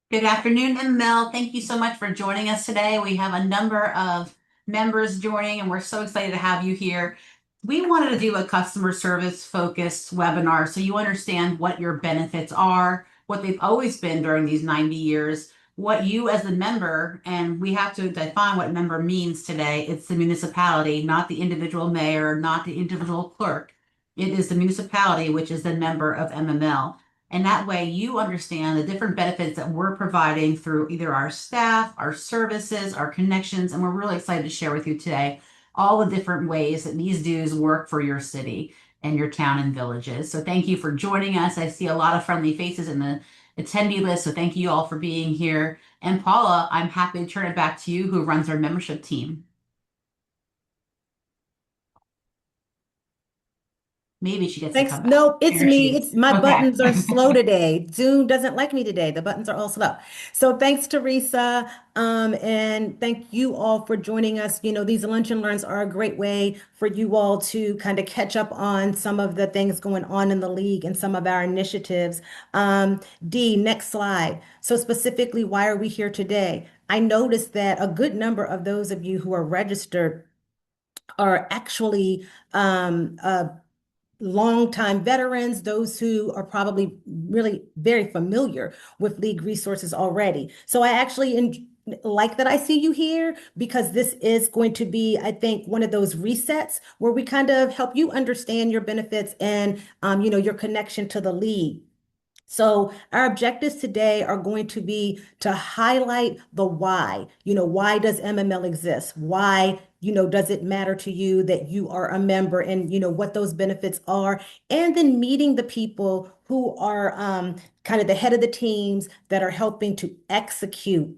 Good afternoon, ML. Thank you so much for joining us today. We have a number of members joining, and we're so excited to have you here. We wanted to do a customer service focused webinar so you understand what your benefits are, what they've always been during these 90 years, what you as a member, and we have to define what member means today. It's the municipality, not the individual mayor, not the individual clerk. It is the municipality, which is the member of MML. And that way you understand the different benefits that we're providing through either our staff, our services, our connections. And we're really excited to share with you today all the different ways that these dues work for your city and your town and villages. So thank you for joining us. I see a lot of friendly faces in the attendee list. So thank you all for being here. And Paula, I'm happy to turn it back to you, who runs our membership team. Maybe she gets to Thanks. come back. No, it's There she me. is. It's my Okay. buttons are slow today. Zoom doesn't like me today. The buttons are all slow. So thanks, Teresa. And thank you all for joining us. These lunch and learns are a great way for you all to kind of catch up on some of the things going on in the league and some of our initiatives. D, next slide. So specifically, why are we here today? I noticed that a good number of those of you who are registered are actually longtime veterans, those who are probably really very familiar with league resources already. So I actually like that I see you here because this is going to be, I think, one of those resets where we kind of help you understand your benefits and your connection to the league. So our objectives today are going to be to highlight the why. Why does MML exist? Why, does it matter to you that you are a member and, what those benefits are? And then meeting the people who are kind of the head of the teams that are helping to execute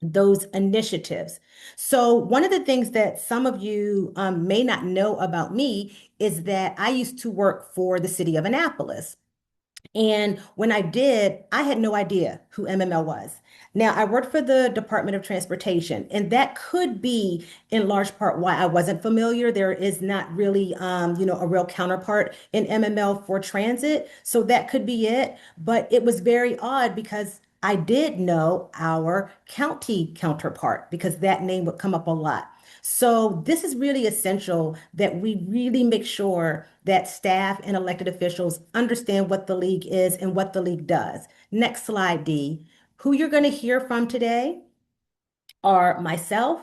those initiatives. So one of the things that some of you may not know about me is that I used to work for the city of Annapolis. And when I did, I had no idea who MML was. Now, I worked for the Department of Transportation, and that could be in large part why I wasn't familiar. There is not really, a real counterpart in MML for transit. So that could be it. But it was very odd because I did know our county counterpart because that name would come up a lot. So this is really essential that we really make sure that staff and elected officials understand what the league is and what the league does. Next slide, D. Who you're going to hear from today are myself,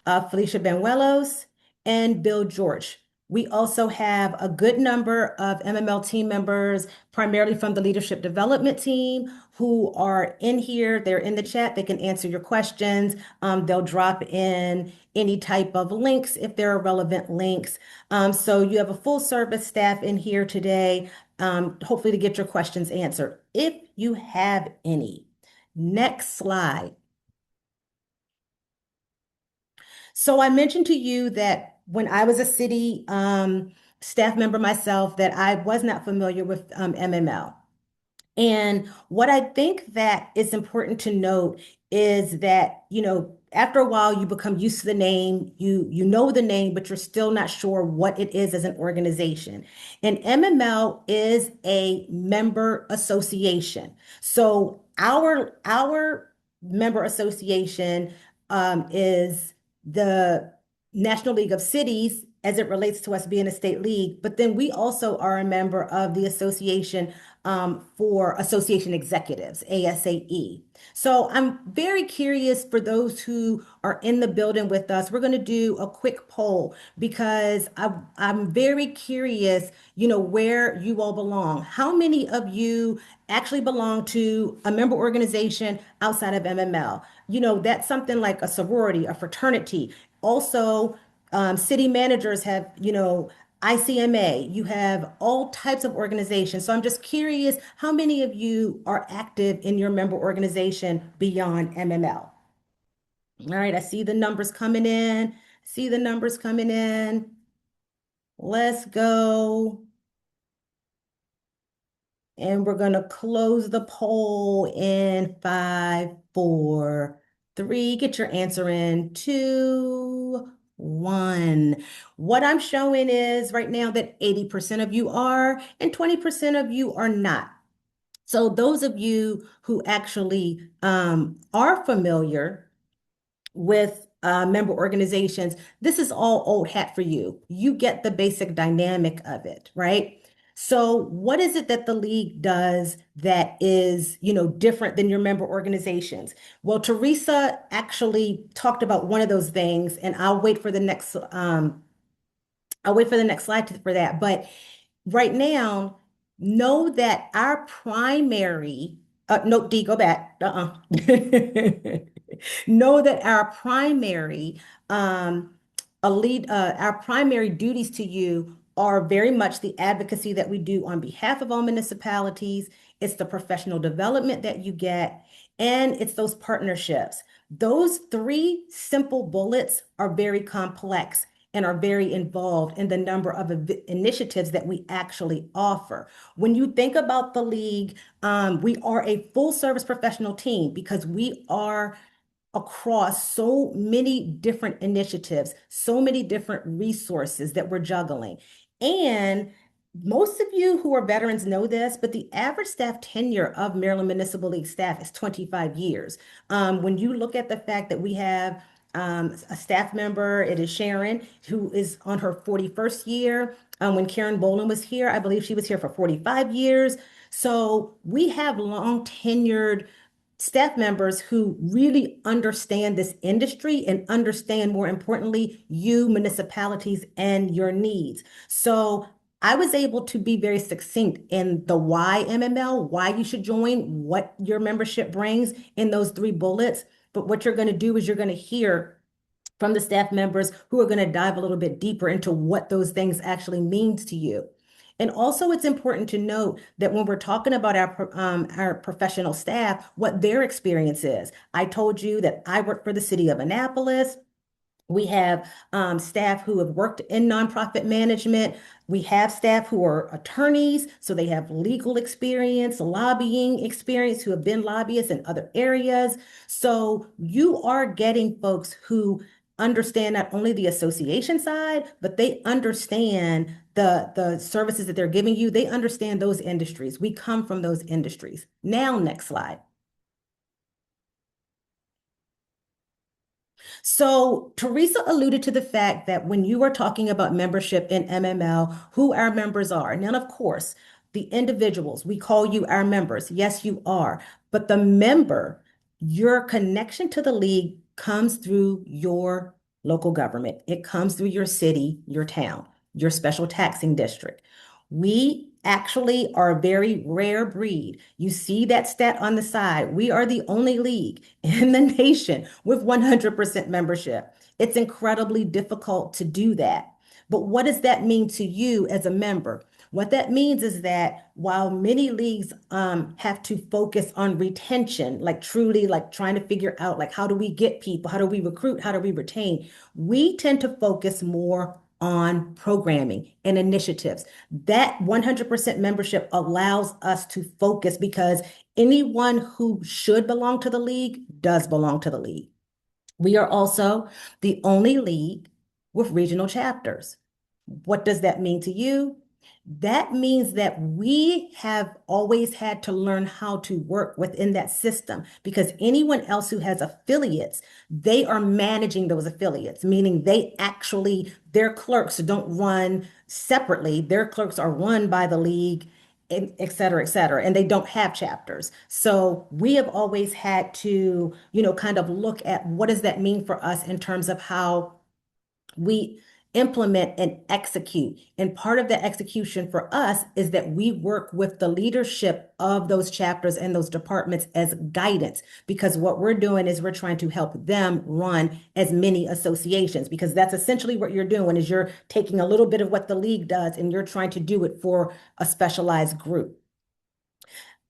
Felicia Banuelos, and Bill George. We also have a good number of MML team members, primarily from the leadership development team, who are in here. They're in the chat. They can answer your questions. They'll drop in any type of links if there are relevant links. So you have a full service staff in here today, hopefully to get your questions answered if you have any. Next slide. So I mentioned to you that when I was a city staff member myself, that I was not familiar with MML. And what I think that is important to note is that, after a while you become used to the name, you know the name, but you're still not sure what it is as an organization. And MML is a member association. So our member association is the National League of Cities as it relates to us being a state league, but then we also are a member of the Association for Association Executives, ASAE. So I'm very curious for those who are in the building with us. We're going to do a quick poll because I'm very curious, where you all belong. How many of you actually belong to a member organization outside of MML? That's something like a sorority, a fraternity. Also, city managers have, ICMA, you have all types of organizations. So I'm just curious, how many of you are active in your member organization beyond MML? All right, I see the numbers coming in. See the numbers coming in. Let's go. And we're going to close the poll in 5, 4, 3. Get your answer in 2, 1. What I'm showing is right now that 80% of you are and 20% of you are not. So those of you who actually are familiar with member organizations, this is all old hat for you. You get the basic dynamic of it, right? So what is it that the league does that is, different than your member organizations? Well, Teresa actually talked about one of those things, and I'll wait for the next slide for that. But right now, know that our primary, nope, D, go back. Know that our primary, um, our primary duties to you are very much the advocacy that we do on behalf of all municipalities. It's the professional development that you get, and it's those partnerships. Those three simple bullets are very complex and are very involved in the number of initiatives that we actually offer. When you think about the league, we are a full service professional team because we are across so many different initiatives, so many different resources that we're juggling. And most of you who are veterans know this, but the average staff tenure of Maryland Municipal League staff is 25 years. When you look at the fact that we have a staff member, it is Sharon, who is on her 41st year. When Karen Boland was here, I believe she was here for 45 years. So we have long tenured staff members who really understand this industry and understand, more importantly, you, municipalities, and your needs. So I was able to be very succinct in the why MML, why you should join, what your membership brings in those three bullets. But what you're going to do is you're going to hear from the staff members who are going to dive a little bit deeper into what those things actually means to you. And also, it's important to note that when we're talking about our professional staff, what their experience is. I told you that I work for the city of Annapolis. We have staff who have worked in nonprofit management. We have staff who are attorneys, so they have legal experience, lobbying experience, who have been lobbyists in other areas. So you are getting folks who understand not only the association side, but they understand the services that they're giving you. They understand those industries. We come from those industries. Now, next slide. So Teresa alluded to the fact that when you are talking about membership in MML, who our members are. Now, of course, the individuals, we call you our members. Yes, you are. But the member, your connection to the league comes through your local government. It comes through your city, your town, your special taxing district. We actually are a very rare breed. You see that stat on the side. We are the only league in the nation with 100% membership. It's incredibly difficult to do that. But what does that mean to you as a member? What that means is that while many leagues have to focus on retention, like truly like trying to figure out like how do we get people, how do we recruit, how do we retain, we tend to focus more on programming and initiatives. That 100% membership allows us to focus because anyone who should belong to the league does belong to the league. We are also the only league with regional chapters. What does that mean to you? That means that we have always had to learn how to work within that system because anyone else who has affiliates, they are managing those affiliates, meaning their clerks don't run separately. Their clerks are run by the league, et cetera, et cetera, and they don't have chapters. So we have always had to, kind of look at what does that mean for us in terms of how we implement and execute. And part of the execution for us is that we work with the leadership of those chapters and those departments as guidance, because what we're doing is we're trying to help them run as many associations, because that's essentially what you're doing is you're taking a little bit of what the league does and you're trying to do it for a specialized group.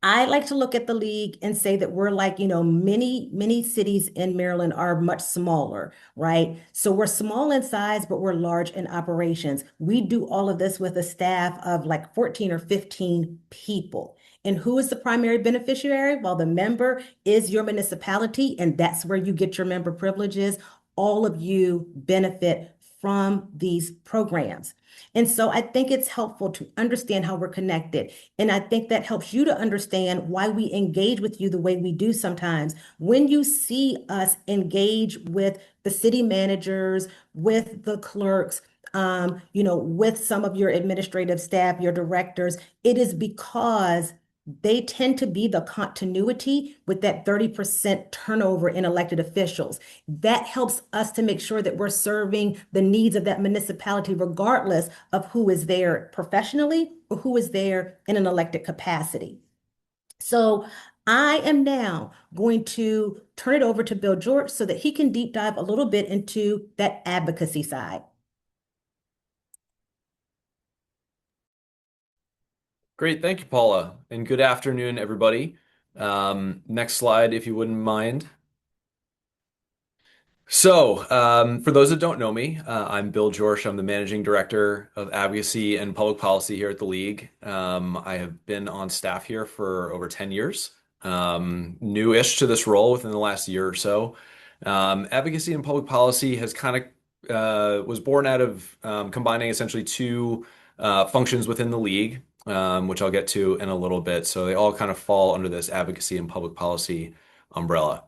I like to look at the league and say that we're like, many cities in Maryland are much smaller, right? So we're small in size, but we're large in operations. We do all of this with a staff of like 14 or 15 people. And who is the primary beneficiary? Well, the member is your municipality, and that's where you get your member privileges. All of you benefit from these programs. And so I think it's helpful to understand how we're connected. And I think that helps you to understand why we engage with you the way we do sometimes. When you see us engage with the city managers, with the clerks, with some of your administrative staff, your directors, it is because they tend to be the continuity with that 30% turnover in elected officials. That helps us to make sure that we're serving the needs of that municipality, regardless of who is there professionally or who is there in an elected capacity. So I am now going to turn it over to Bill George so that he can deep dive a little bit into that advocacy side. Great. Thank you, Paula. And good afternoon, everybody. Next slide, if you wouldn't mind. For those that don't know me, I'm Bill George. I'm the Managing Director of Advocacy and Public Policy here at the League. I have been on staff here for over 10 years, new-ish to this role within the last year or so. Advocacy and Public Policy has was born out of combining essentially two functions within the League, which I'll get to in a little bit. So they all kind of fall under this advocacy and public policy umbrella.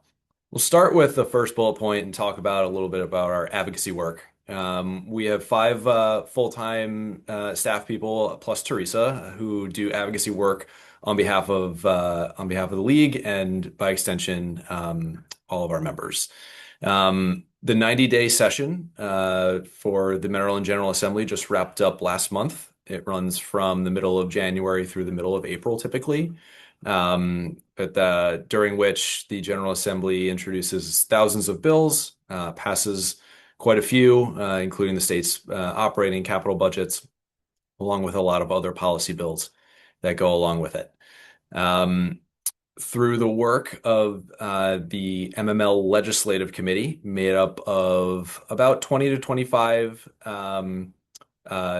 We'll start with the first bullet point and talk about a little bit about our advocacy work. We have five full-time staff people plus Teresa who do advocacy work on behalf of the League and by extension all of our members. The 90-day session for the Maryland General Assembly just wrapped up last month. It runs from the middle of January through the middle of April, typically. During which the General Assembly introduces thousands of bills, passes quite a few, including the state's operating capital budgets, along with a lot of other policy bills that go along with it. Through the work of the MML Legislative Committee, made up of about 20 to 25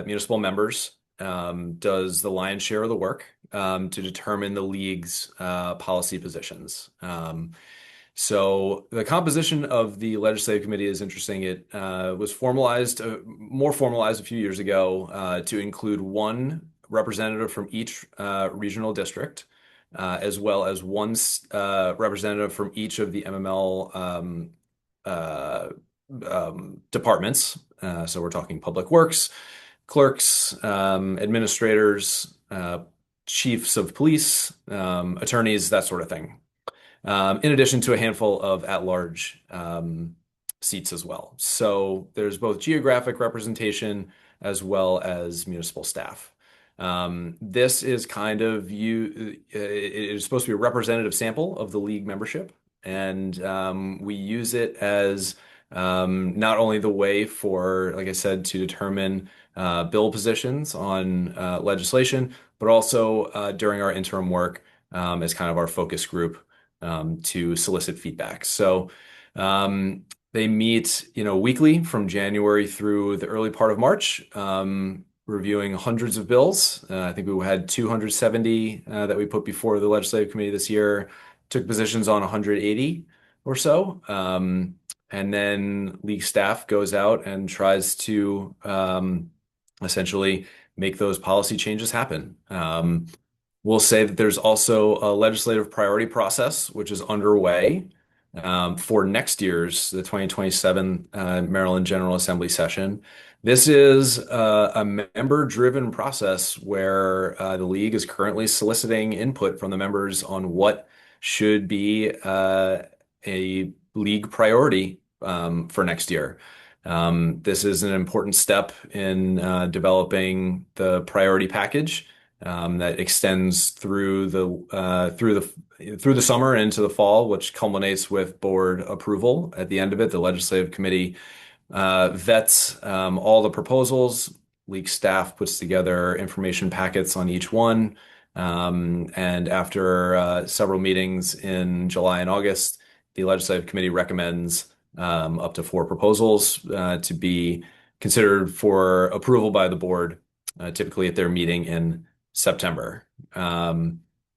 municipal members, does the lion's share of the work to determine the League's policy positions. So the composition of the Legislative Committee is interesting. It was more formalized a few years ago to include one representative from each regional district, as well as one representative from each of the MML departments. So we're talking public works, clerks, administrators, chiefs of police, attorneys, that sort of thing. In addition to a handful of at-large seats as well. So there's both geographic representation as well as municipal staff. This is it is supposed to be a representative sample of the League membership, and we use it as not only the way for, like I said, to determine bill positions on legislation, but also during our interim work as kind of our focus group to solicit feedback. So they meet, weekly from January through the early part of March, reviewing hundreds of bills. I think we had 270 that we put before the Legislative Committee this year, took positions on 180 or so. And then League staff goes out and tries to essentially make those policy changes happen. We'll say that there's also a legislative priority process, which is underway for next year's, the 2027 Maryland General Assembly session. This is a member-driven process where the League is currently soliciting input from the members on what should be a League priority for next year. This is an important step in developing the priority package that extends through the summer into the fall, which culminates with board approval. At the end of it, the Legislative Committee vets all the proposals. League staff puts together information packets on each one. And after several meetings in July and August, the Legislative Committee recommends up to 4 proposals to be considered for approval by the board, typically at their meeting in September.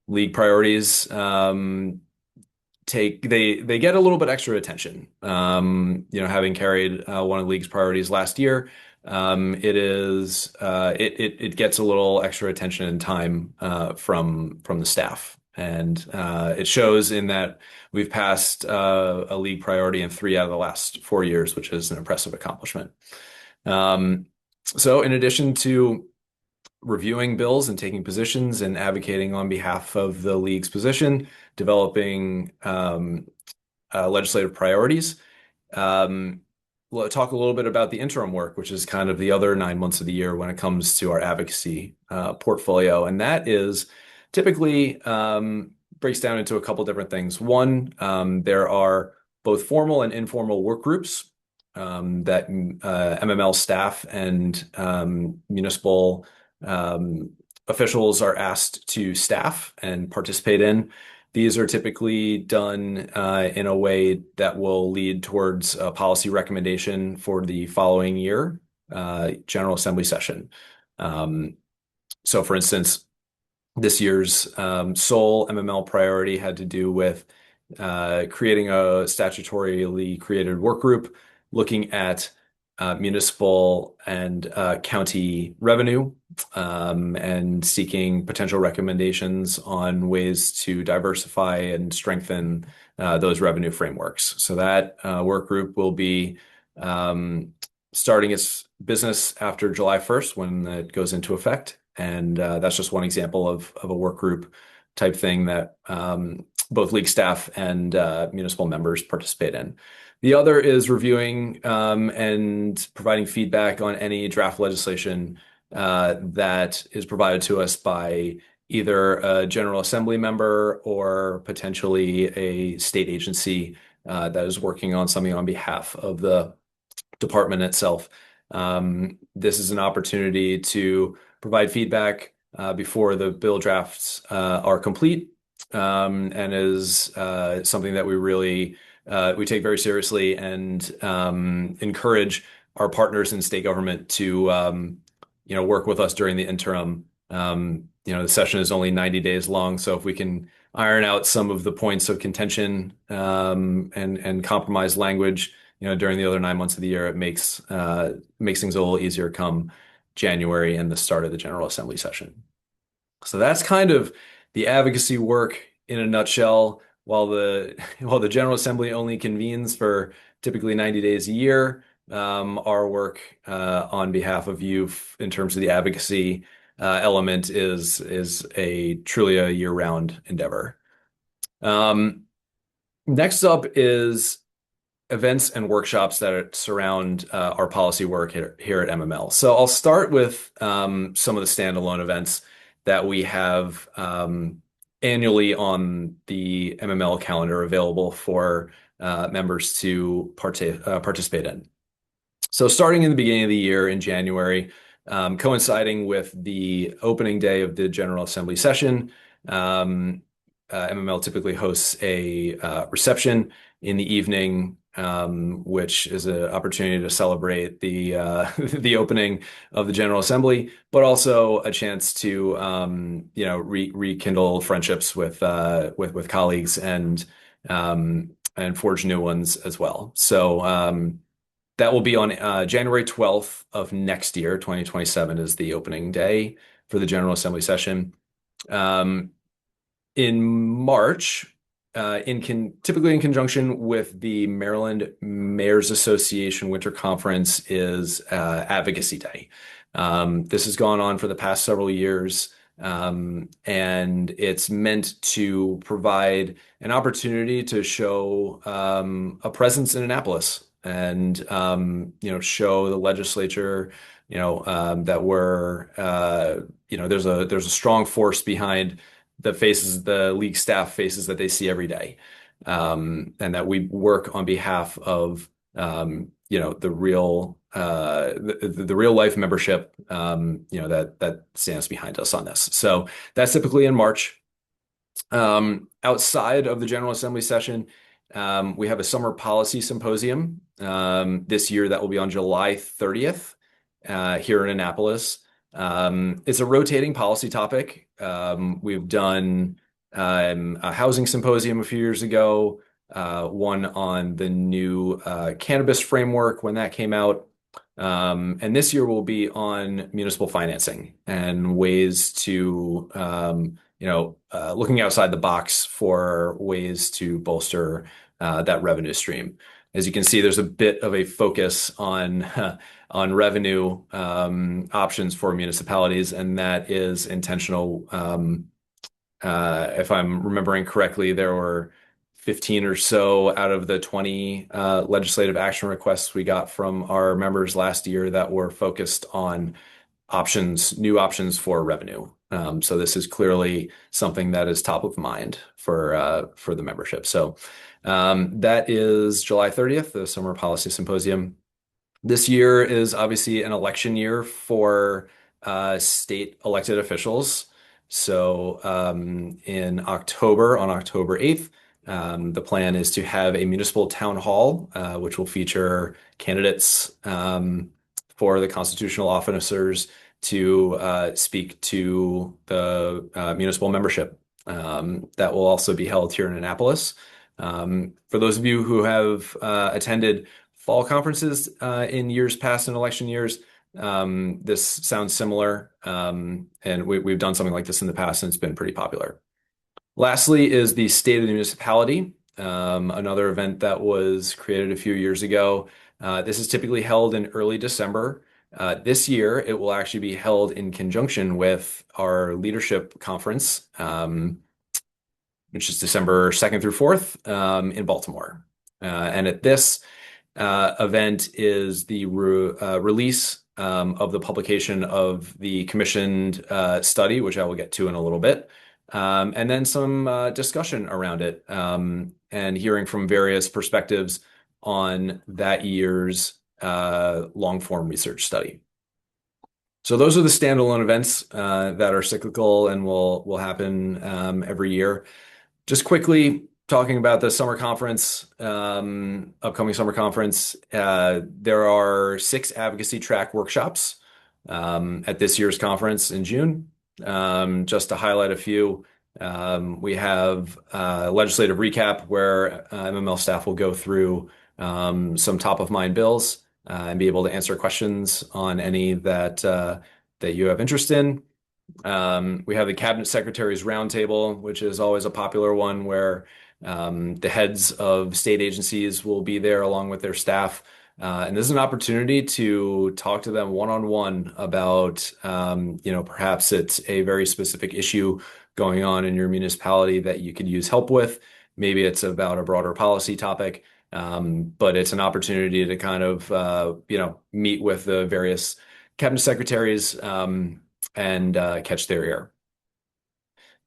League priorities they get a little bit extra attention. Having carried one of the league's priorities last year, it gets a little extra attention and time from the staff, and it shows in that we've passed a league priority in 3 out of the last 4 years, which is an impressive accomplishment. So in addition to reviewing bills and taking positions and advocating on behalf of the league's position, developing legislative priorities. We'll talk a little bit about the interim work, which is kind of the other 9 months of the year when it comes to our advocacy portfolio. And that is typically breaks down into a couple different things. One, there are both formal and informal work groups that MML staff and municipal officials are asked to staff and participate in. These are typically done in a way that will lead towards a policy recommendation for the following year, General Assembly session. So for instance, this year's sole MML priority had to do with creating a statutorily created work group looking at municipal and county revenue and seeking potential recommendations on ways to diversify and strengthen those revenue frameworks. So that work group will be starting its business after July 1st when it goes into effect. And that's just one example of a work group type thing that both league staff and municipal members participate in. The other is reviewing and providing feedback on any draft legislation that is provided to us by either a General Assembly member or potentially a state agency that is working on something on behalf of the department itself. This is an opportunity to provide feedback before the bill drafts are complete, and is something that we take very seriously and encourage our partners in state government to work with us during the interim. The session is only 90 days long, so if we can iron out some of the points of contention and compromise language, during the other 9 months of the year, it makes things a little easier come January and the start of the General Assembly session. So that's kind of the advocacy work in a nutshell. While the General Assembly only convenes for typically 90 days a year, our work on behalf of youth in terms of the advocacy element is truly a year-round endeavor. Next up is events and workshops that surround our policy work here at MML. So I'll start with some of the standalone events that we have annually on the MML calendar available for members to participate in. So starting in the beginning of the year in January, coinciding with the opening day of the General Assembly session, MML typically hosts a reception in the evening, which is an opportunity to celebrate the opening of the General Assembly, but also a chance to rekindle friendships with colleagues and forge new ones as well. So that will be on January 12th of next year. 2027 is the opening day for the General Assembly session. In March, typically in conjunction with the Maryland Mayors Association Winter Conference, is Advocacy Day. This has gone on for the past several years, and it's meant to provide an opportunity to show a presence in Annapolis and show the legislature that there's a strong force behind the league staff faces that they see every day, and that we work on behalf of the real life membership that stands behind us on this. So that's typically in March. Outside of the General Assembly session, we have a summer policy symposium this year that will be on July 30th here in Annapolis. It's a rotating policy topic. We've done a housing symposium a few years ago, one on the new cannabis framework when that came out. And this year will be on municipal financing and ways to, looking outside the box for ways to bolster that revenue stream. As you can see, there's a bit of a focus on on revenue options for municipalities, and that is intentional. If I'm remembering correctly, there were 15 or so out of the 20 legislative action requests we got from our members last year that were focused on new options for revenue. So this is clearly something that is top of mind for the membership. So that is July 30th, the Summer Policy Symposium. This year is obviously an election year for state elected officials. So in October, on October 8th, the plan is to have a municipal town hall, which will feature candidates for the constitutional officers to speak to the municipal membership. That will also be held here in Annapolis. For those of you who have attended fall conferences in years past in election years, this sounds similar, and we've done something like this in the past, and it's been pretty popular. Lastly is the State of the Municipality, another event that was created a few years ago. This is typically held in early December. This year, it will actually be held in conjunction with our leadership conference, which is December 2nd through 4th in Baltimore. And at this event is the release of the publication of the commissioned study, which I will get to in a little bit, and then some discussion around it and hearing from various perspectives on that year's long-form research study. So those are the standalone events that are cyclical and will happen every year. Just quickly talking about the summer conference, upcoming summer conference, there are 6 advocacy track workshops at this year's conference in June. Just to highlight a few, we have a legislative recap where MML staff will go through some top of mind bills and be able to answer questions on any that you have interest in. We have the Cabinet Secretaries Roundtable, which is always a popular one where the heads of state agencies will be there along with their staff. And this is an opportunity to talk to them one-on-one about, perhaps it's a very specific issue going on in your municipality that you could use help with. Maybe it's about a broader policy topic, but it's an opportunity to kind of, meet with the various cabinet secretaries and catch their ear.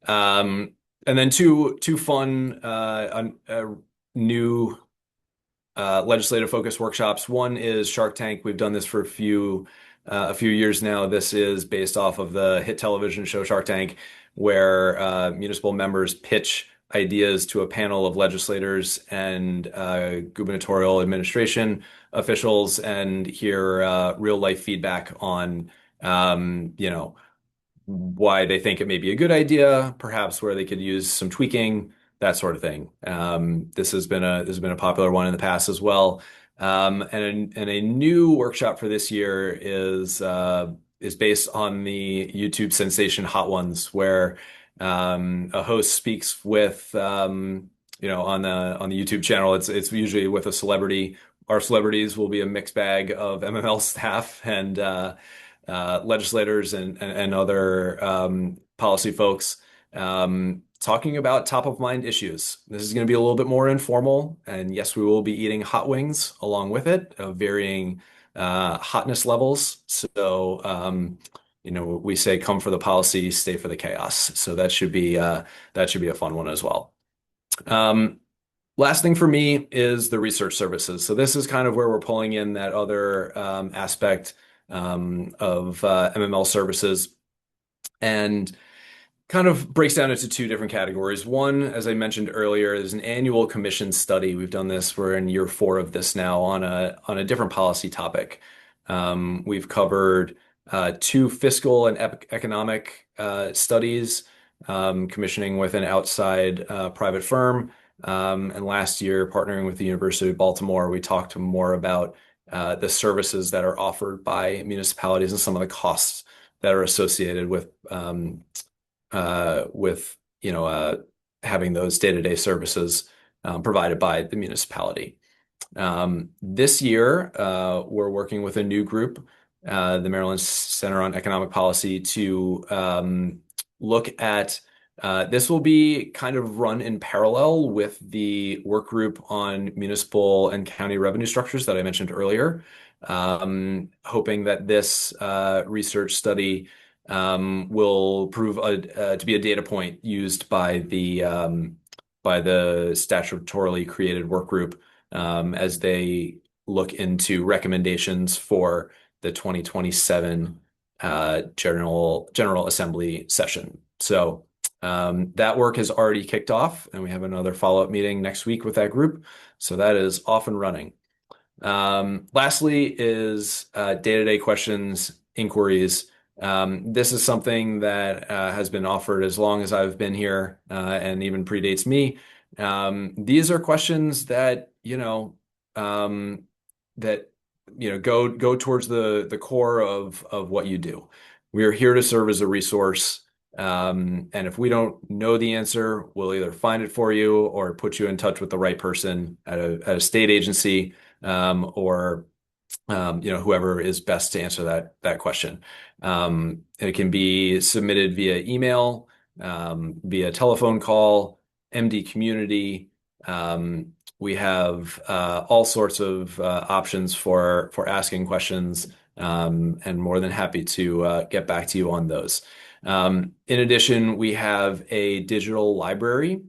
And then two fun new legislative focus workshops. One is Shark Tank. We've done this for a few years now. This is based off of the hit television show Shark Tank, where municipal members pitch ideas to a panel of legislators and gubernatorial administration officials and hear real life feedback on why they think it may be a good idea, perhaps where they could use some tweaking, that sort of thing. This has been a popular one in the past as well. And a new workshop for this year is based on the YouTube sensation Hot Ones, where a host speaks with on the YouTube channel. It's usually with a celebrity. Our celebrities will be a mixed bag of MML staff and legislators and other policy folks talking about top of mind issues. This is going to be a little bit more informal, and yes, we will be eating hot wings along with it of varying hotness levels. So we say come for the policy, stay for the chaos. So that should be a fun one as well. Last thing for me is the research services. So this is kind of where we're pulling in that other aspect of MML services, and kind of breaks down into 2 different categories. One, as I mentioned earlier, is an annual commission study. We've done this. We're in year 4 of this now on a different policy topic. We've covered 2 fiscal and economic studies commissioning with an outside private firm. And last year, partnering with the University of Baltimore, we talked more about the services that are offered by municipalities and some of the costs that are associated with having those day-to-day services provided by the municipality. This year, we're working with a new group, the Maryland Center on Economic Policy, to look at this will be kind of run in parallel with the work group on municipal and county revenue structures that I mentioned earlier. Hoping that this research study will prove to be a data point used by the statutorily created work group as they look into recommendations for the 2027 General Assembly session. So that work has already kicked off, and we have another follow-up meeting next week with that group. So that is off and running. Lastly is day-to-day questions, inquiries. This is something that has been offered as long as I've been here and even predates me. These are questions that go towards the core of what you do. We are here to serve as a resource. And if we don't know the answer, we'll either find it for you or put you in touch with the right person at a state agency, or whoever is best to answer that question. It can be submitted via email, via telephone call, MD Community. We have all sorts of options for asking questions, and more than happy to get back to you on those. In addition, we have a digital library,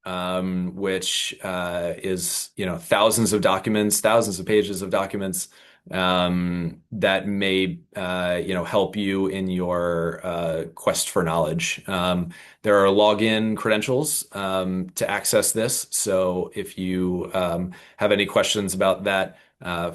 which is thousands of documents, thousands of pages of documents that may help you in your quest for knowledge. There are login credentials to access this. So if you have any questions about that,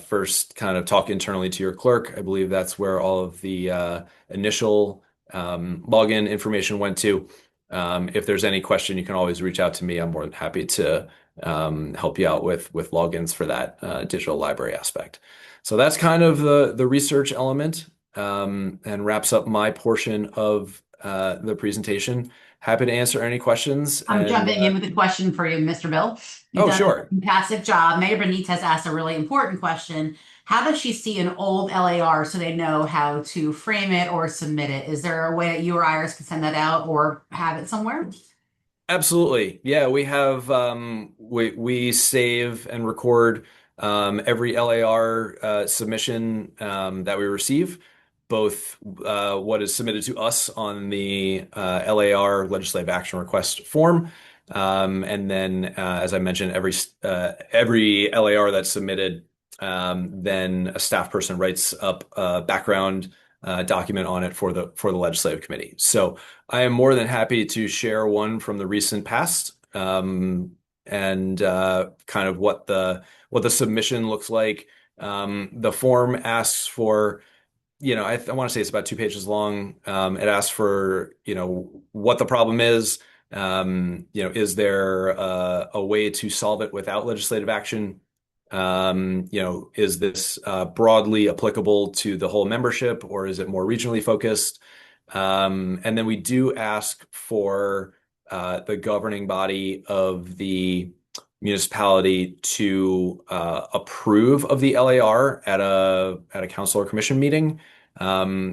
first kind of talk internally to your clerk. I believe that's where all of the initial login information went to. If there's any question, you can always reach out to me. I'm more than happy to help you out with logins for that digital library aspect. So that's kind of the research element, and wraps up my portion of the presentation. Happy to answer any questions. I'm jumping in with a question for you, Mr. Bill. Oh, sure. A fantastic job. Mayor Benitez has asked a really important question. How does she see an old LAR so they know how to frame it or submit it? Is there a way that you or Iris can send that out or have it somewhere? Absolutely. Yeah, we have we save and record every LAR submission that we receive, both what is submitted to us on the LAR legislative action request form, and then as I mentioned, every LAR that's submitted, then a staff person writes up a background document on it for the legislative committee. So I am more than happy to share one from the recent past, and kind of what the submission looks like. The form asks for, I want to say it's about 2 pages long. It asks for, what the problem is. Is there a way to solve it without legislative action? Is this broadly applicable to the whole membership, or is it more regionally focused? And then we do ask for the governing body of the municipality to approve of the LAR at a council or commission meeting.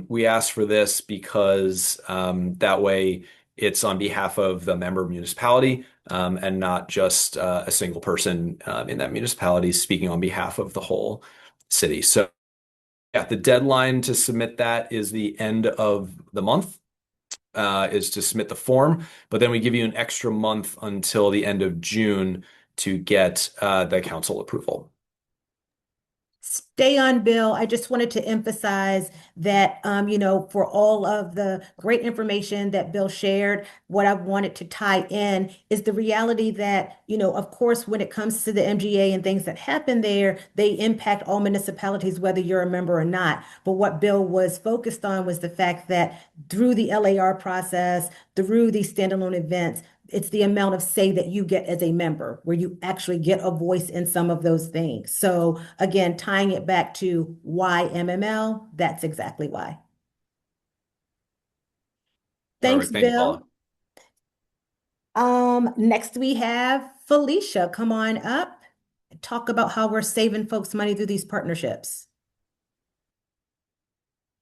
We ask for this because that way it's on behalf of the member municipality, and not just a single person in that municipality speaking on behalf of the whole city. So yeah, the deadline to submit that is the end of the month, is to submit the form, but then we give you an extra month until the end of June to get the council approval. Stay on, Bill. I just wanted to emphasize that, for all of the great information that Bill shared, what I wanted to tie in is the reality that, of course, when it comes to the MGA and things that happen there, they impact all municipalities, whether you're a member or not. But what Bill was focused on was the fact that through the LAR process, through these standalone events, it's the amount of say that you get as a member, where you actually get a voice in some of those things. So again, tying it back to why MML, that's exactly why. Thanks, Perfect. Thank you, Bill. Paula. Next we have Felicia. Come on up. Talk about how we're saving folks money through these partnerships.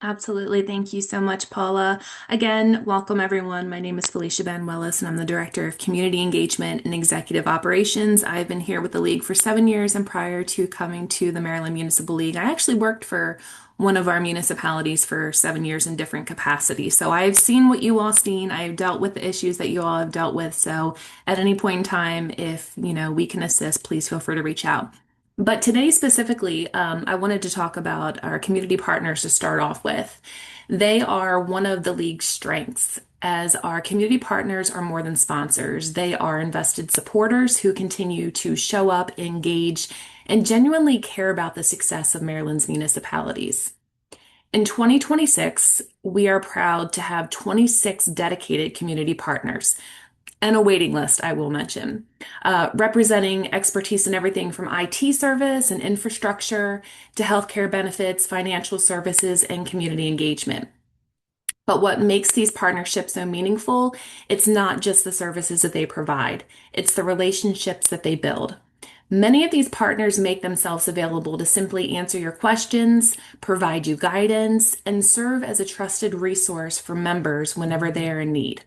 Absolutely. Thank you so much, Paula. Again, welcome everyone. My name is Felicia Banuelos, and I'm the Director of Community Engagement and Executive Operations. I've been here with the League for 7 years, and prior to coming to the Maryland Municipal League, I actually worked for one of our municipalities for 7 years in different capacities. So I've seen what you all seen. I've dealt with the issues that you all have dealt with. So at any point in time, if we can assist, please feel free to reach out. But today specifically, I wanted to talk about our community partners to start off with. They are one of the league's strengths, as our community partners are more than sponsors. They are invested supporters who continue to show up, engage, and genuinely care about the success of Maryland's municipalities. In 2026, we are proud to have 26 dedicated community partners and a waiting list, I will mention, representing expertise in everything from IT service and infrastructure to healthcare benefits, financial services, and community engagement. But what makes these partnerships so meaningful, it's not just the services that they provide, it's the relationships that they build. Many of these partners make themselves available to simply answer your questions, provide you guidance, and serve as a trusted resource for members whenever they are in need.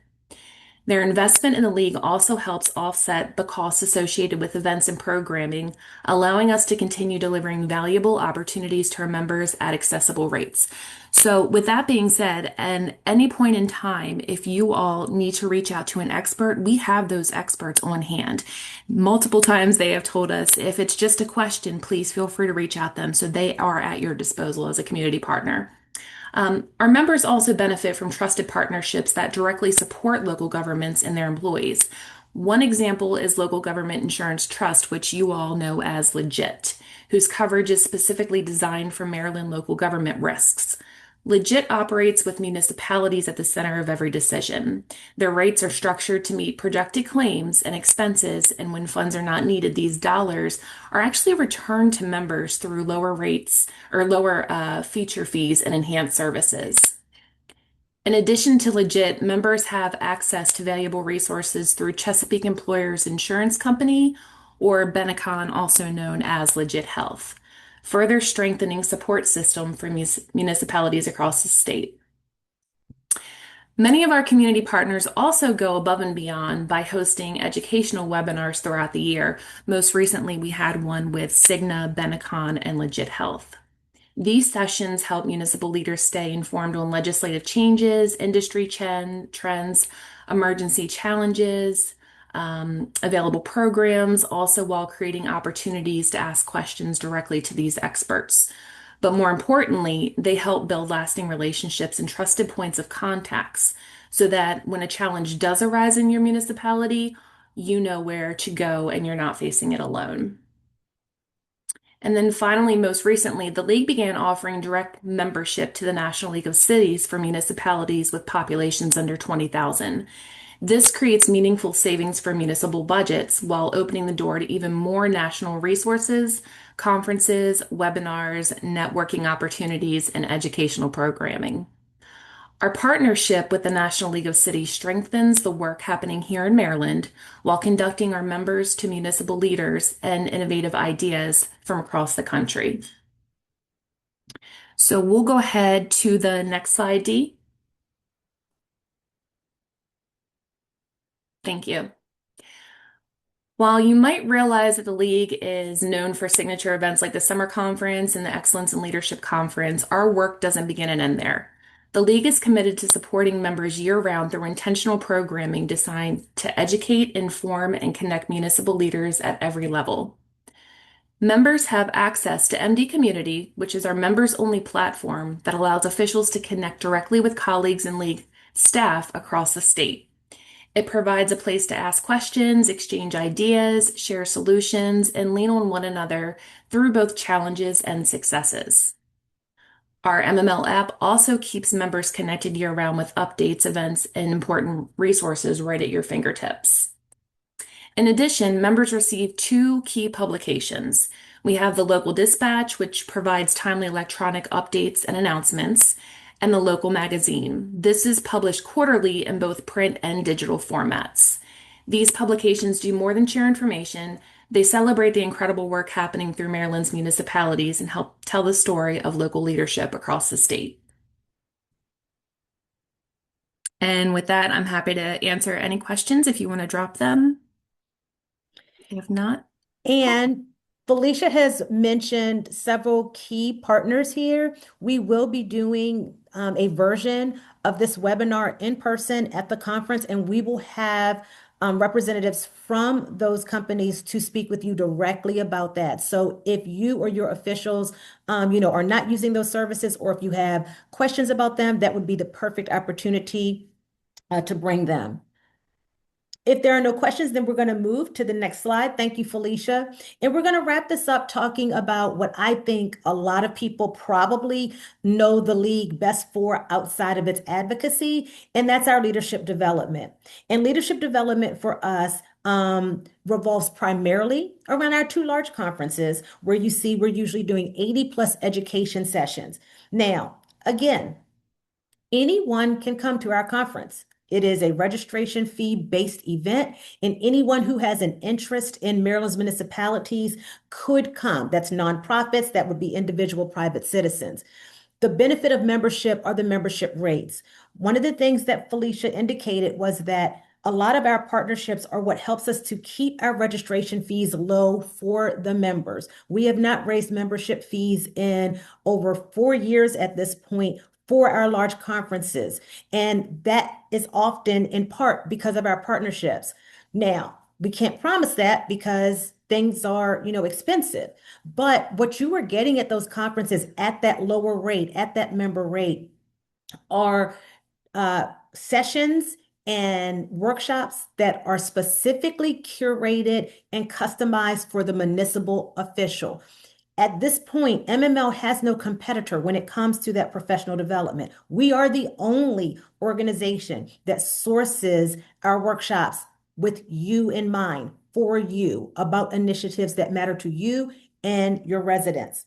Their investment in the league also helps offset the costs associated with events and programming, allowing us to continue delivering valuable opportunities to our members at accessible rates. So, with that being said, at any point in time, if you all need to reach out to an expert, we have those experts on hand. Multiple times they have told us if it's just a question, please feel free to reach out to them. So, they are at your disposal as a community partner. Our members also benefit from trusted partnerships that directly support local governments and their employees. One example is Local Government Insurance Trust, which you all know as Legit, whose coverage is specifically designed for Maryland local government risks. Legit operates with municipalities at the center of every decision. Their rates are structured to meet projected claims and expenses, and when funds are not needed, these dollars are actually returned to members through lower rates or lower feature fees and enhanced services. In addition to Legit, members have access to valuable resources through Chesapeake Employers Insurance Company, or Benecon, also known as Legit Health, further strengthening support system for municipalities across the state. Many of our community partners also go above and beyond by hosting educational webinars throughout the year. Most recently, we had one with Cigna, Benecon, and Legit Health. These sessions help municipal leaders stay informed on legislative changes, industry trends, emergency challenges, available programs, also while creating opportunities to ask questions directly to these experts. But more importantly, they help build lasting relationships and trusted points of contacts so that when a challenge does arise in your municipality, you know where to go and you're not facing it alone. And then finally, most recently, the league began offering direct membership to the National League of Cities for municipalities with populations under 20,000. This creates meaningful savings for municipal budgets while opening the door to even more national resources, conferences, webinars, networking opportunities, and educational programming. Our partnership with the National League of Cities strengthens the work happening here in Maryland while conducting our members to municipal leaders and innovative ideas from across the country. So we'll go ahead to the next slide, Dee. Thank you. While you might realize that the League is known for signature events like the Summer Conference and the Excellence in Leadership Conference, our work doesn't begin and end there. The League is committed to supporting members year-round through intentional programming designed to educate, inform, and connect municipal leaders at every level. Members have access to MD Community, which is our members-only platform that allows officials to connect directly with colleagues and league staff across the state. It provides a place to ask questions, exchange ideas, share solutions, and lean on one another through both challenges and successes. Our MML app also keeps members connected year-round with updates, events, and important resources right at your fingertips. In addition, members receive 2 key publications. We have the Local Dispatch, which provides timely electronic updates and announcements, and the Local Magazine. This is published quarterly in both print and digital formats. These publications do more than share information. They celebrate the incredible work happening through Maryland's municipalities and help tell the story of local leadership across the state. And with that, I'm happy to answer any questions if you want to drop them. If not, And Felicia has mentioned several key partners here. We will be doing a version of this webinar in person at the conference, and we will have representatives from those companies to speak with you directly about that. So if you or your officials, are not using those services, or if you have questions about them, that would be the perfect opportunity to bring them. If there are no questions, then we're going to move to the next slide. Thank you, Felicia. And we're going to wrap this up talking about what I think a lot of people probably know the league best for outside of its advocacy, and that's our leadership development. And leadership development for us revolves primarily around our 2 large conferences where you see we're usually doing 80+ education sessions. Now, again, anyone can come to our conference. It is a registration fee-based event, and anyone who has an interest in Maryland's municipalities could come. That's nonprofits, that would be individual private citizens. The benefit of membership are the membership rates. One of the things that Felicia indicated was that a lot of our partnerships are what helps us to keep our registration fees low for the members. We have not raised membership fees in over 4 years at this point for our large conferences. And that is often in part because of our partnerships. Now, we can't promise that because things are, expensive. But what you are getting at those conferences at that lower rate, at that member rate, are sessions and workshops that are specifically curated and customized for the municipal official. At this point, MML has no competitor when it comes to that professional development. We are the only organization that sources our workshops with you in mind, for you, about initiatives that matter to you and your residents.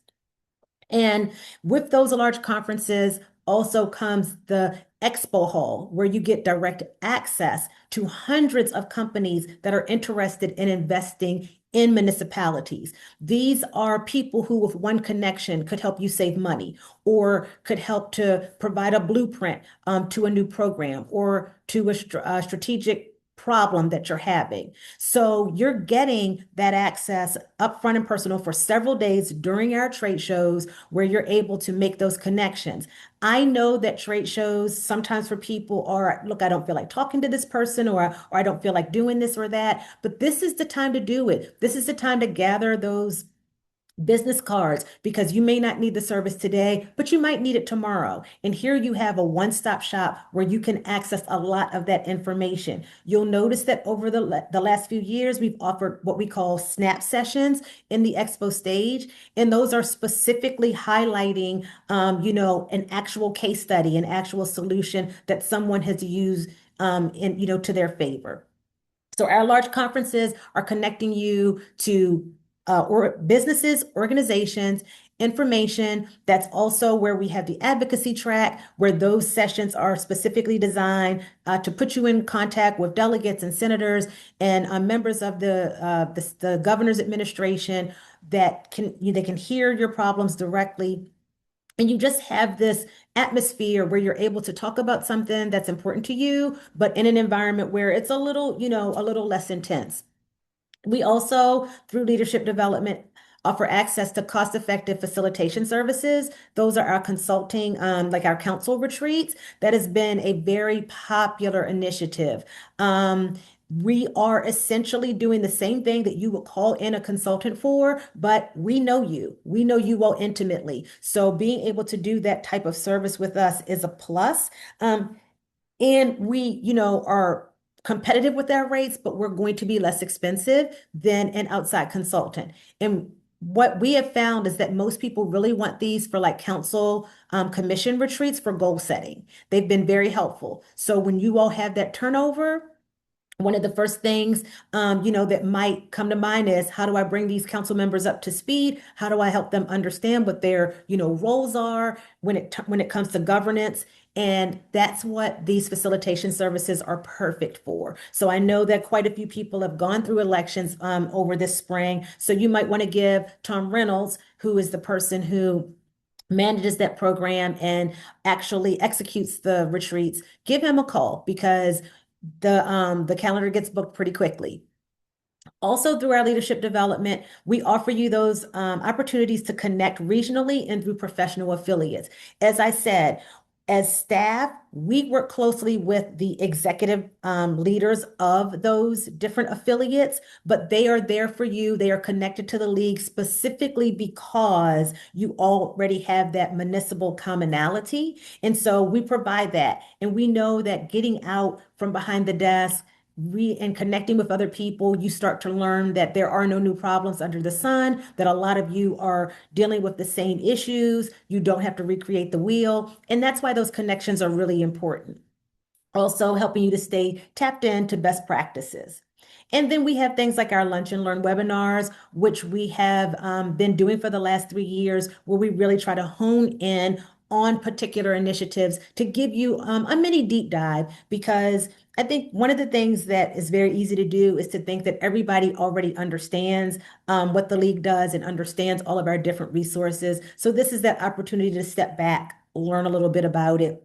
And with those large conferences also comes the Expo Hall, where you get direct access to hundreds of companies that are interested in investing in municipalities. These are people who, with one connection, could help you save money, or could help to provide a blueprint to a new program, or to a strategic problem that you're having. So you're getting that access upfront and personal for several days during our trade shows, where you're able to make those connections. I know that trade shows sometimes for people are, look, I don't feel like talking to this person, or I don't feel like doing this or that, but this is the time to do it. This is the time to gather those business cards, because you may not need the service today, but you might need it tomorrow. And here you have a one-stop shop where you can access a lot of that information. You'll notice that over the last few years, we've offered what we call snap sessions in the expo stage. And those are specifically highlighting, an actual case study, an actual solution that someone has used, to their favor. So our large conferences are connecting you to or businesses, organizations, information. That's also where we have the advocacy track, where those sessions are specifically designed to put you in contact with delegates and senators and members of the governor's administration that they can hear your problems directly. And you just have this atmosphere where you're able to talk about something that's important to you, but in an environment where it's a little less intense. We also, through leadership development, offer access to cost-effective facilitation services. Those are our consulting, like our council retreats. That has been a very popular initiative. We are essentially doing the same thing that you would call in a consultant for, but we know you. We know you all intimately. So being able to do that type of service with us is a plus. And we, are competitive with our rates, but we're going to be less expensive than an outside consultant. And what we have found is that most people really want these for like council commission retreats for goal setting. They've been very helpful. So when you all have that turnover, one of the first things, that might come to mind is how do I bring these council members up to speed? How do I help them understand what their, roles are when it comes to governance? And that's what these facilitation services are perfect for. So I know that quite a few people have gone through elections over this spring. So you might want to give Tom Reynolds, who is the person who manages that program and actually executes the retreats, give him a call because the calendar gets booked pretty quickly. Also, through our leadership development, we offer you those opportunities to connect regionally and through professional affiliates. As I said, as staff, we work closely with the executive leaders of those different affiliates, but they are there for you. They are connected to the league specifically because you already have that municipal commonality. And so we provide that. And we know that getting out from behind the desk, and connecting with other people, you start to learn that there are no new problems under the sun, that a lot of you are dealing with the same issues. You don't have to recreate the wheel. And that's why those connections are really important. Also helping you to stay tapped into best practices. And then we have things like our Lunch and Learn webinars, which we have been doing for the last 3 years, where we really try to hone in on particular initiatives to give you a mini deep dive, because I think one of the things that is very easy to do is to think that everybody already understands what the league does and understands all of our different resources. So this is that opportunity to step back, learn a little bit about it,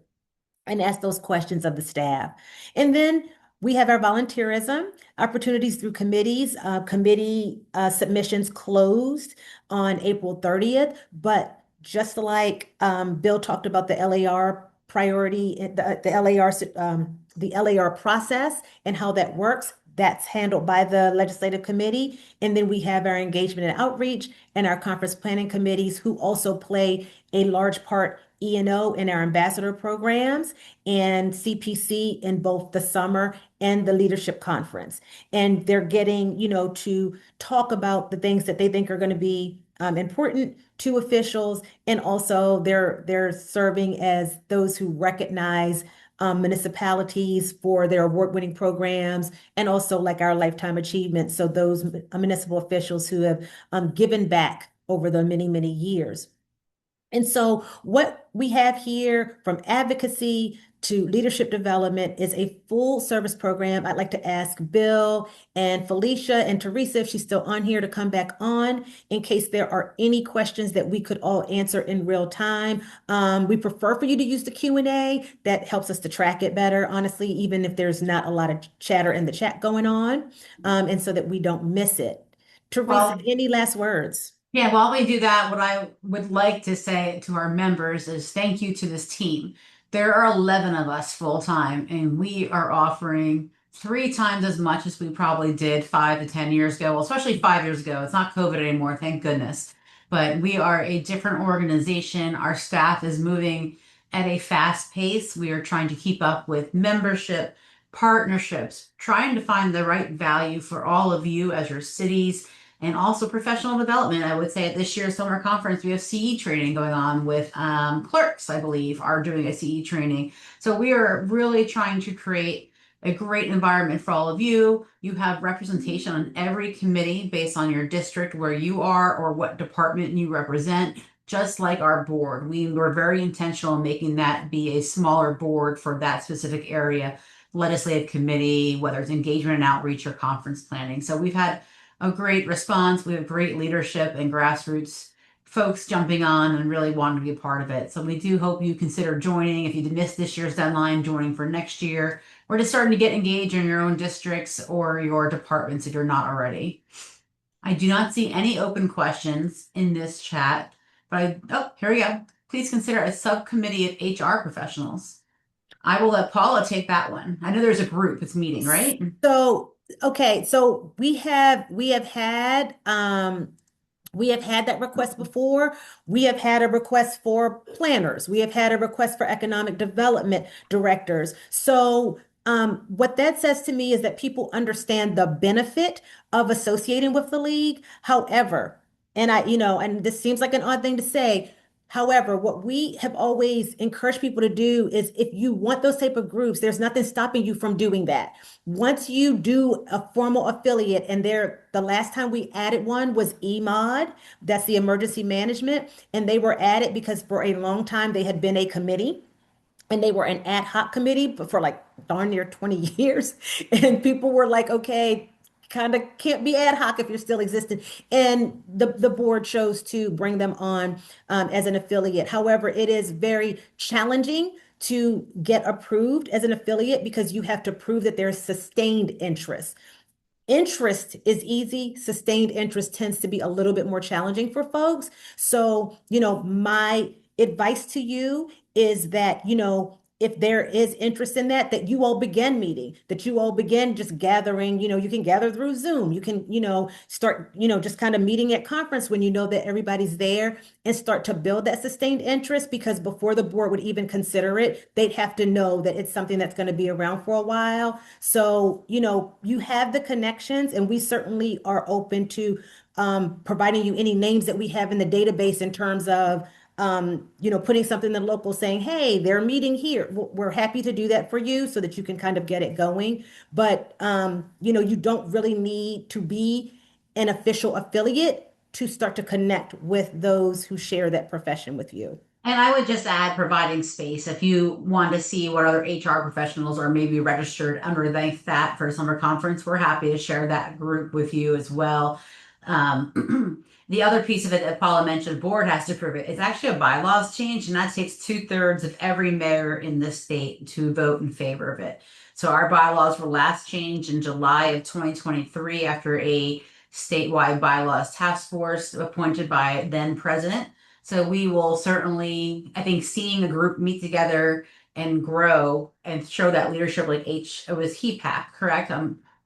and ask those questions of the staff. And then we have our volunteerism opportunities through committees. Committee submissions closed on April 30th, but just like Bill talked about the LAR priority, the LAR process and how that works, that's handled by the legislative committee. And then we have our engagement and outreach and our conference planning committees, who also play a large part E&O in our ambassador programs and CPC in both the summer and the leadership conference. And they're getting, to talk about the things that they think are going to be important to officials. And also they're serving as those who recognize municipalities for their award-winning programs, and also like our lifetime achievements. So those municipal officials who have given back over the many, many years. And so what we have here, from advocacy to leadership development, is a full service program. I'd like to ask Bill and Felicia and Teresa, if she's still on here, to come back on in case there are any questions that we could all answer in real time. We prefer for you to use the Q&A. That helps us to track it better, honestly, even if there's not a lot of chatter in the chat going on, and so that we don't miss it. Teresa, Well, any last words? yeah, while we do that, what I would like to say to our members is thank you to this team. There are 11 of us full time, and we are offering 3 times as much as we probably did 5 to 10 years ago. Well, especially 5 years ago. It's not COVID anymore, thank goodness. But we are a different organization. Our staff is moving at a fast pace. We are trying to keep up with membership, partnerships, trying to find the right value for all of you as your cities, and also professional development. I would say at this year's summer conference, we have CE training going on with clerks, I believe, are doing a CE training. So we are really trying to create a great environment for all of you. You have representation on every committee based on your district, where you are or what department you represent, just like our board. We were very intentional in making that be a smaller board for that specific area, legislative committee, whether it's engagement and outreach or conference planning. So we've had a great response. We have great leadership and grassroots folks jumping on and really wanting to be a part of it. So we do hope you consider joining. If you missed this year's deadline, joining for next year. We're just starting to get engaged in your own districts or your departments if you're not already. I do not see any open questions in this chat, but here we go. Please consider a subcommittee of HR professionals. I will let Paula take that one. I know there's a group that's meeting, right? So, okay, so we have had that request before. We have had a request for planners. We have had a request for economic development directors. So, what that says to me is that people understand the benefit of associating with the league. However, and this seems like an odd thing to say. However, what we have always encouraged people to do is if you want those type of groups, there's nothing stopping you from doing that. Once you do a formal affiliate, and the last time we added one was EMOD, that's the emergency management, and they were added because for a long time they had been a committee and they were an ad hoc committee but for like darn near 20 years. And people were like, okay, kind of can't be ad hoc if you're still existing. And the board chose to bring them on as an affiliate. However, it is very challenging to get approved as an affiliate because you have to prove that there's sustained interest. Interest is easy. Sustained interest tends to be a little bit more challenging for folks. So, my advice to you is that, if there is interest in that you all begin meeting, that you all begin just gathering, you can gather through Zoom. You can, start, just kind of meeting at conference when you know that everybody's there and start to build that sustained interest because before the board would even consider it, they'd have to know that it's something that's going to be around for a while. So, you have the connections and we certainly are open to providing you any names that we have in the database in terms of putting something in the local saying, hey, they're meeting here. We're happy to do that for you so that you can kind of get it going. But, you don't really need to be an official affiliate to start to connect with those who share that profession with you. And I would just add providing space. If you want to see what other HR professionals are maybe registered underneath that for a summer conference, we're happy to share that group with you as well. The other piece of it that Paula mentioned, board has to approve it. It's actually a bylaws change, and that takes 2/3 of every mayor in the state to vote in favor of it. So our bylaws were last changed in July of 2023 after a statewide bylaws task force appointed by then president. So we will certainly, I think, seeing the group meet together and grow and show that leadership, like it was HEPAC, correct?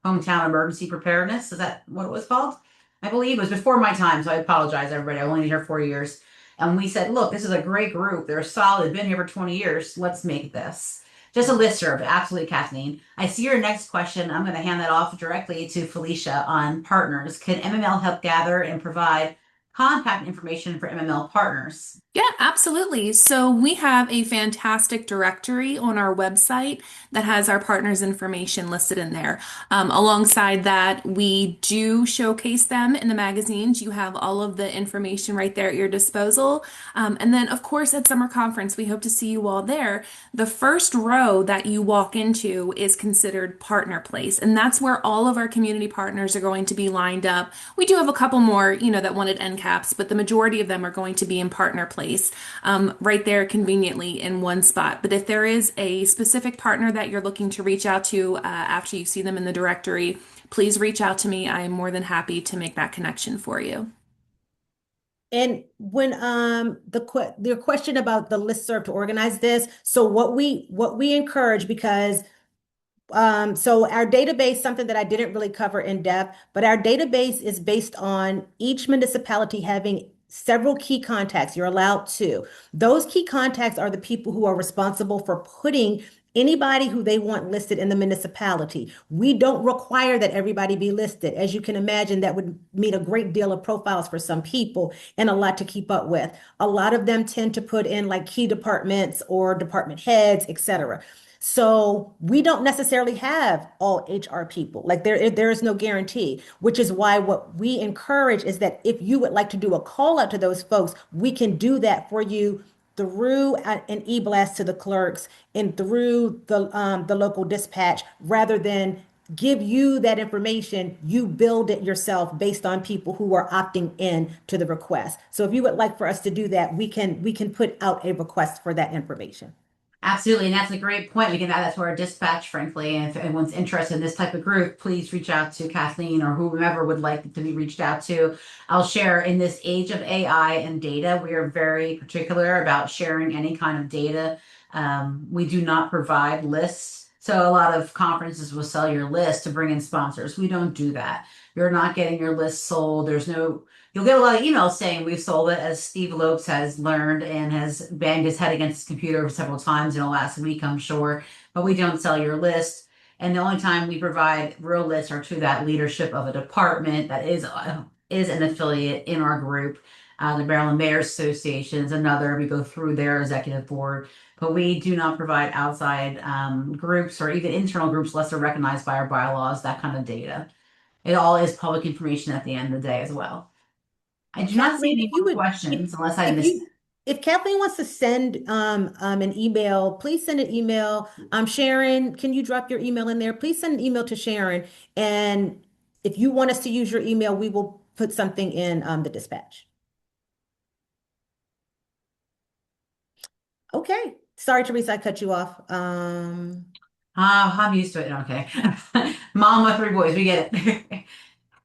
Hometown Emergency Preparedness. Is that what it was called? I believe it was before my time, so I apologize, everybody. I only been here 4 years. And we said, look, this is a great group. They're solid, been here for 20 years. Let's make this. Just a listserv, absolutely, Kathleen. I see your next question. I'm going to hand that off directly to Felicia on partners. Can MML help gather and provide contact information for MML partners? Yeah, absolutely. So we have a fantastic directory on our website that has our partners' information listed in there. Alongside that, we do showcase them in the magazines. You have all of the information right there at your disposal. And then, of course, at summer conference, we hope to see you all there. The first row that you walk into is considered partner place, and that's where all of our community partners are going to be lined up. We do have a couple more, that wanted end caps, but the majority of them are going to be in partner place. Right there conveniently in one spot. But if there is a specific partner that you're looking to reach out to after you see them in the directory, please reach out to me. I am more than happy to make that connection for you. And when your question about the listserv to organize this, so what we encourage because so our database, something that I didn't really cover in depth, but our database is based on each municipality having several key contacts. You're allowed two. Those key contacts are the people who are responsible for putting anybody who they want listed in the municipality. We don't require that everybody be listed. As you can imagine, that would mean a great deal of profiles for some people and a lot to keep up with. A lot of them tend to put in like key departments or department heads, etc. So we don't necessarily have all HR people. Like there is no guarantee, which is why what we encourage is that if you would like to do a call out to those folks, we can do that for you through an e-blast to the clerks and through the local dispatch, rather than give you that information. You build it yourself based on people who are opting in to the request. So if you would like for us to do that, we can put out a request for that information. Absolutely, and that's a great point. We can add that to our dispatch, frankly. And if anyone's interested in this type of group, please reach out to Kathleen or whomever would like to be reached out to. I'll share, in this age of AI and data, we are very particular about sharing any kind of data We do not provide lists. So a lot of conferences will sell your list to bring in sponsors. We don't do that. You're not getting your list sold. You'll get a lot of emails saying we've sold it, as Steve Lopes has learned and has banged his head against his computer several times in the last week, I'm sure. But we don't sell your list. And the only time we provide real lists are to that leadership of a department that is an affiliate in our group. The Maryland Mayor's Association is another. We go through their executive board, but we do not provide outside groups or even internal groups unless they're recognized by our bylaws, that kind of data. It all is public information at the end of the day as well. I do not see Kathleen, any if you more would, questions unless I if missed. you, if Kathleen wants to send an email, please send an email. Sharon, can you drop your email in there? Please send an email to Sharon. And if you want us to use your email, we will put something in the dispatch. Okay. Sorry, Teresa, I cut you off. I'm used to it. Okay. Mom with 3 boys, we get it.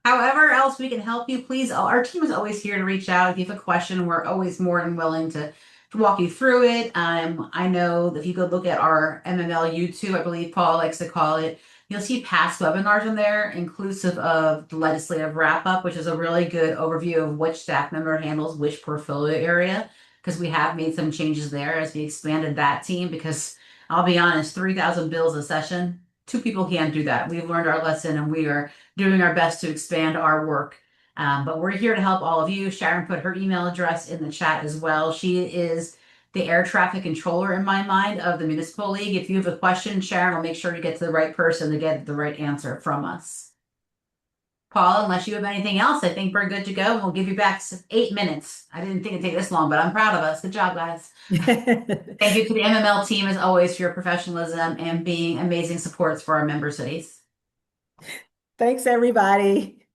However else we can help you, please. Our team is always here to reach out. If you have a question, we're always more than willing to walk you through it. I know that if you go look at our MML YouTube, I believe Paul likes to call it, you'll see past webinars in there, inclusive of the legislative wrap up, which is a really good overview of which staff member handles which portfolio area, because we have made some changes there as we expanded that team. Because I'll be honest, 3,000 bills a session, 2 people can't do that. We've learned our lesson and we are doing our best to expand our work. But we're here to help all of you. Sharon put her email address in the chat as well. She is the air traffic controller in my mind of the Municipal League. If you have a question, Sharon will make sure you get to the right person to get the right answer from us. Paul, unless you have anything else, I think we're good to go. We'll give you back 8 minutes. I didn't think it'd take this long, but I'm proud of us. Good job, guys. Thank you to the MML team as always for your professionalism and being amazing supports for our member cities. Thanks, everybody.